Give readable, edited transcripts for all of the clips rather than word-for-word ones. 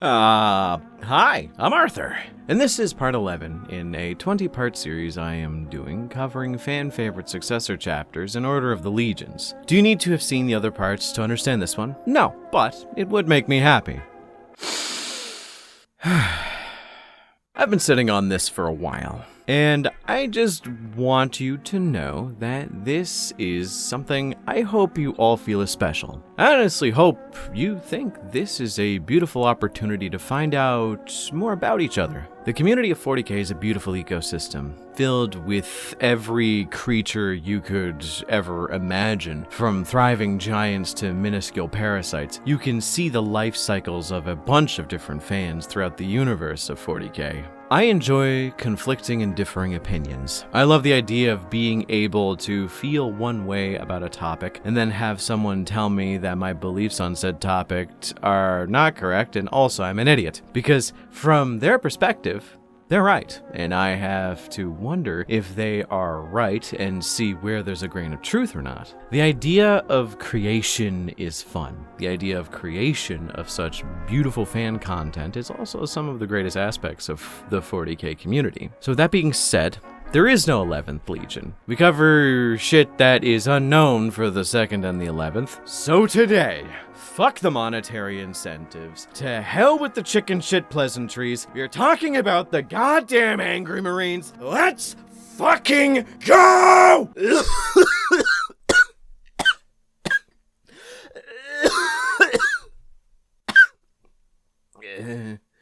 Hi, I'm Arthur, and this is part 11 in a 20-part series I am doing covering fan-favorite successor chapters in order of the legions. Do you need to have seen the other parts to understand this one? No, but it would make me happy. I've been sitting on this for a while, and I just want you to know that this is something I hope you all feel is special. I honestly hope you think this is a beautiful opportunity to find out more about each other. The community of 40K is a beautiful ecosystem, filled with every creature you could ever imagine, from thriving giants to minuscule parasites. You can see the life cycles of a bunch of different fans throughout the universe of 40K. I enjoy conflicting and differing opinions. I love the idea of being able to feel one way about a topic and then have someone tell me that my beliefs on said topic are not correct and also I'm an idiot. Because from their perspective, they're right, and I have to wonder if they are right and see where there's a grain of truth or not. The idea of creation is fun. The idea of creation of such beautiful fan content is also some of the greatest aspects of the 40K community. So with that being said, there is no 11th Legion. We cover shit that is unknown for the 2nd and the 11th. So today, fuck the monetary incentives. To hell with the chicken shit pleasantries. We're talking about the goddamn Angry Marines. Let's fucking go!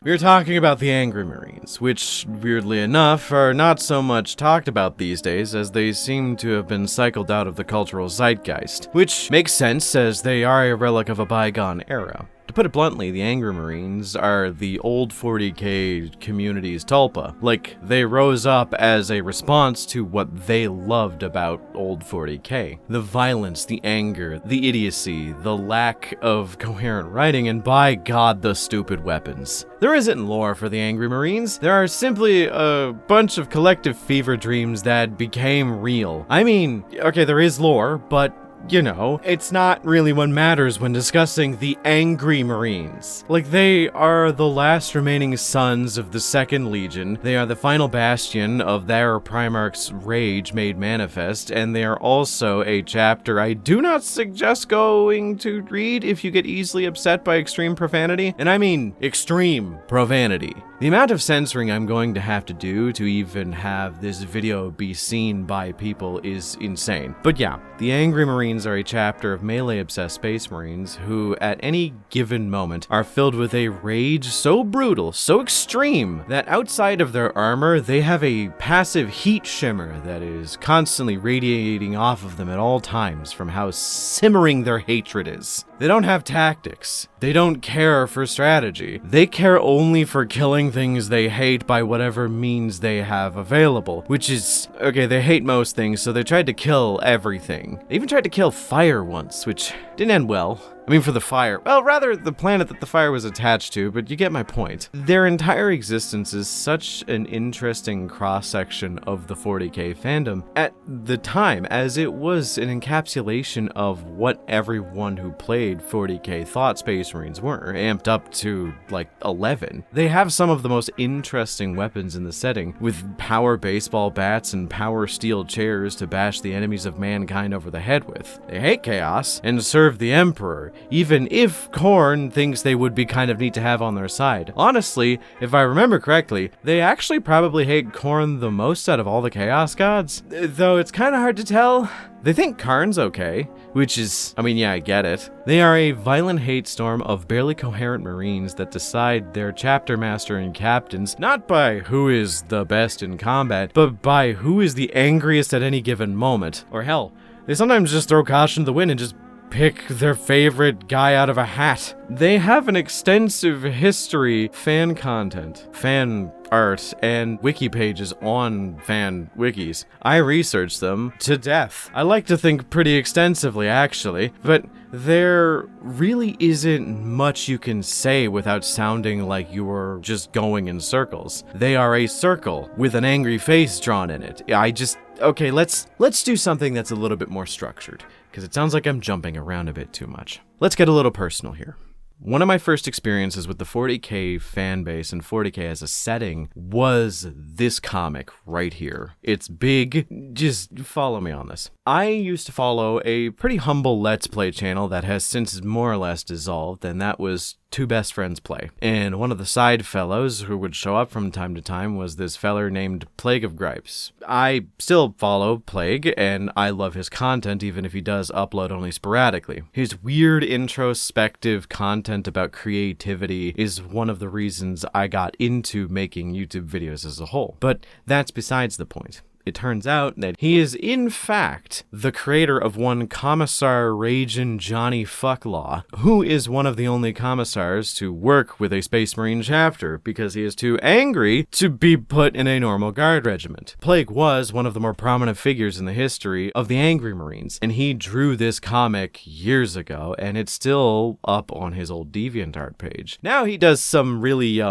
We're talking about the Angry Marines, which, weirdly enough, are not so much talked about these days as they seem to have been cycled out of the cultural zeitgeist, which makes sense as they are a relic of a bygone era. To put it bluntly, the Angry Marines are the old 40K community's tulpa. Like, they rose up as a response to what they loved about old 40K. The violence, the anger, the idiocy, the lack of coherent writing, and by God, the stupid weapons. There isn't lore for the Angry Marines. There are simply a bunch of collective fever dreams that became real. I mean, okay, there is lore, but you know, it's not really what matters when discussing the Angry Marines. Like, they are the last remaining sons of the 2nd Legion, they are the final bastion of their Primarch's rage made manifest, and they are also a chapter I do not suggest going to read if you get easily upset by extreme profanity, and I mean extreme profanity. The amount of censoring I'm going to have to do to even have this video be seen by people is insane. But yeah, the Angry Marines are a chapter of melee-obsessed Space Marines who, at any given moment, are filled with a rage so brutal, so extreme, that outside of their armor, they have a passive heat shimmer that is constantly radiating off of them at all times from how simmering their hatred is. They don't have tactics. They don't care for strategy. They care only for killing things they hate by whatever means they have available, which is, okay, they hate most things, so they tried to kill everything. They even tried to kill fire once, which didn't end well. I mean, for the fire. Well, rather the planet that the fire was attached to, but you get my point. Their entire existence is such an interesting cross-section of the 40K fandom at the time, as it was an encapsulation of what everyone who played 40K thought Space Marines were, amped up to, like, 11. They have some of the most interesting weapons in the setting, with power baseball bats and power steel chairs to bash the enemies of mankind over the head with. They hate chaos and serve the Emperor, even if Khorne thinks they would be kind of neat to have on their side. Honestly, if I remember correctly, they actually probably hate Khorne the most out of all the Chaos Gods. Though it's kind of hard to tell. They think Karn's okay, which is, I mean, yeah, I get it. They are a violent hate storm of barely coherent Marines that decide their chapter master and captains not by who is the best in combat, but by who is the angriest at any given moment. Or hell, they sometimes just throw caution to the wind and just pick their favorite guy out of a hat. They have an extensive history, fan content, fan art, and wiki pages on fan wikis. I researched them to death. I like to think pretty extensively, actually, but there really isn't much you can say without sounding like you were just going in circles. They are a circle with an angry face drawn in it. Okay, let's do something that's a little bit more structured, because it sounds like I'm jumping around a bit too much. Let's get a little personal here. One of my first experiences with the 40k fan base and 40k as a setting was this comic right here. It's big. Just follow me on this. I used to follow a pretty humble Let's Play channel that has since more or less dissolved, and that was Two Best Friends Play. And one of the side fellows who would show up from time to time was this feller named Plague of Gripes. I still follow Plague, and I love his content even if he does upload only sporadically. His weird introspective content about creativity is one of the reasons I got into making YouTube videos as a whole. But that's besides the point. It turns out that he is, in fact, the creator of one Commissar Ragin' Johnny Fucklaw, who is one of the only commissars to work with a Space Marine chapter because he is too angry to be put in a normal guard regiment. Plague was one of the more prominent figures in the history of the Angry Marines, and he drew this comic years ago, and it's still up on his old DeviantArt page. Now he does some really,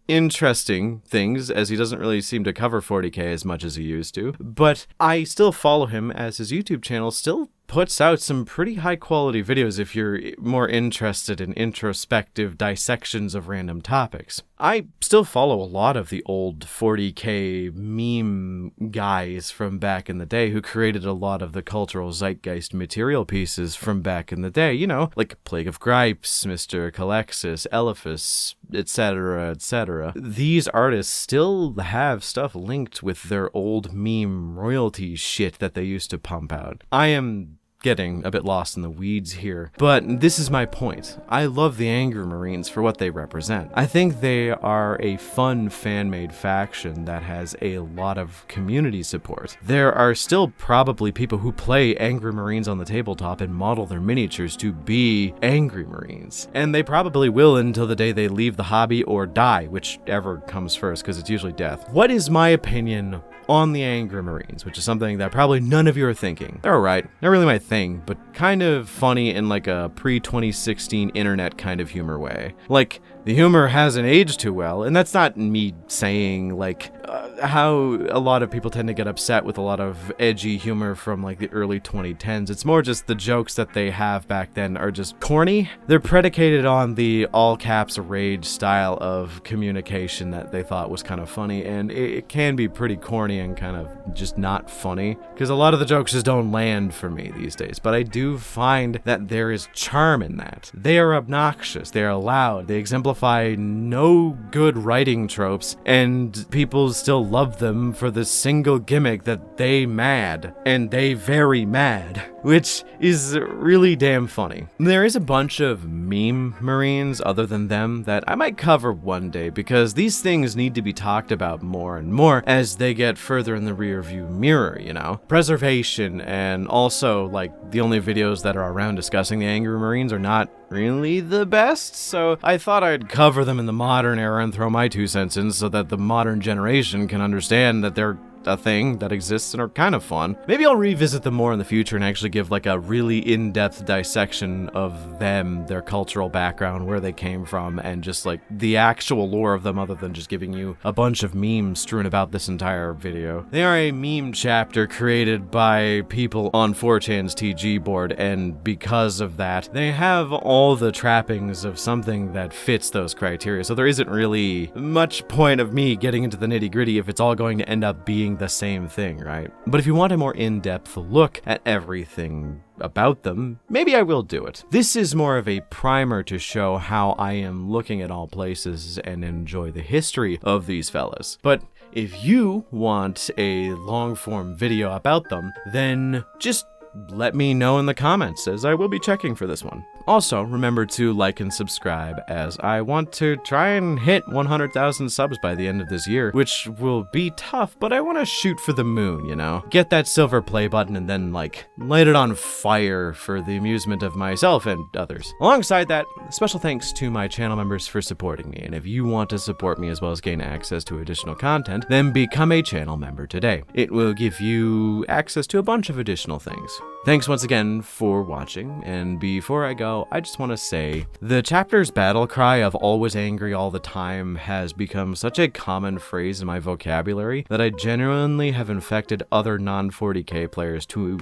interesting things, as he doesn't really seem to cover 40k as much as he used to, but I still follow him as his YouTube channel still puts out some pretty high quality videos if you're more interested in introspective dissections of random topics. I still follow a lot of the old 40k meme guys from back in the day who created a lot of the cultural zeitgeist material pieces from back in the day, you know, like Plague of Gripes, Mr. Calexis, Elephas, etc., etc. These artists still have stuff linked with their old meme royalty shit that they used to pump out. I am getting a bit lost in the weeds here, but this is my point. I love the Angry Marines for what they represent. I think they are a fun fan-made faction that has a lot of community support. There are still probably people who play Angry Marines on the tabletop and model their miniatures to be Angry Marines, and they probably will until the day they leave the hobby or die, whichever comes first, because it's usually death. What is my opinion on the Angry Marines, which is something that probably none of you are thinking? They're alright, not really my thing, but kind of funny in like a pre-2016 internet kind of humor way. Like, the humor hasn't aged too well, and that's not me saying like how a lot of people tend to get upset with a lot of edgy humor from like the early 2010s. It's more just the jokes that they have back then are just corny. They're predicated on the all caps rage style of communication that they thought was kind of funny, and it can be pretty corny and kind of just not funny, because a lot of the jokes just don't land for me these days. But I do find that there is charm in that. They are obnoxious, they are loud, they exemplify no good writing tropes, and people still love them for the single gimmick that they mad, and they very mad, which is really damn funny. There is a bunch of meme Marines other than them that I might cover one day, because these things need to be talked about more and more as they get further in the rear view mirror, you know? Preservation, and also, like, the only videos that are around discussing the Angry Marines are not really the best, so I thought I'd cover them in the modern era and throw my 2 cents in so that the modern generation can understand that they're a thing that exists and are kind of fun. Maybe I'll revisit them more in the future and actually give like a really in-depth dissection of them, their cultural background, where they came from, and just like the actual lore of them, other than just giving you a bunch of memes strewn about this entire video. They are a meme chapter created by people on 4chan's TG board, and because of that, they have all the trappings of something that fits those criteria, so there isn't really much point of me getting into the nitty-gritty if it's all going to end up being the same thing, right? But if you want a more in-depth look at everything about them, maybe I will do it. This is more of a primer to show how I am looking at all places and enjoy the history of these fellas. But if you want a long-form video about them, then just let me know in the comments, as I will be checking for this one. Also, remember to like and subscribe, as I want to try and hit 100,000 subs by the end of this year, which will be tough, but I want to shoot for the moon, you know? Get that silver play button and then, like, light it on fire for the amusement of myself and others. Alongside that, special thanks to my channel members for supporting me, and if you want to support me as well as gain access to additional content, then become a channel member today. It will give you access to a bunch of additional things. Thanks once again for watching, and before I go, I just want to say, the chapter's battle cry of always angry all the time has become such a common phrase in my vocabulary that I genuinely have infected other non-40k players to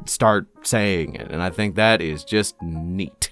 start saying it, and I think that is just neat.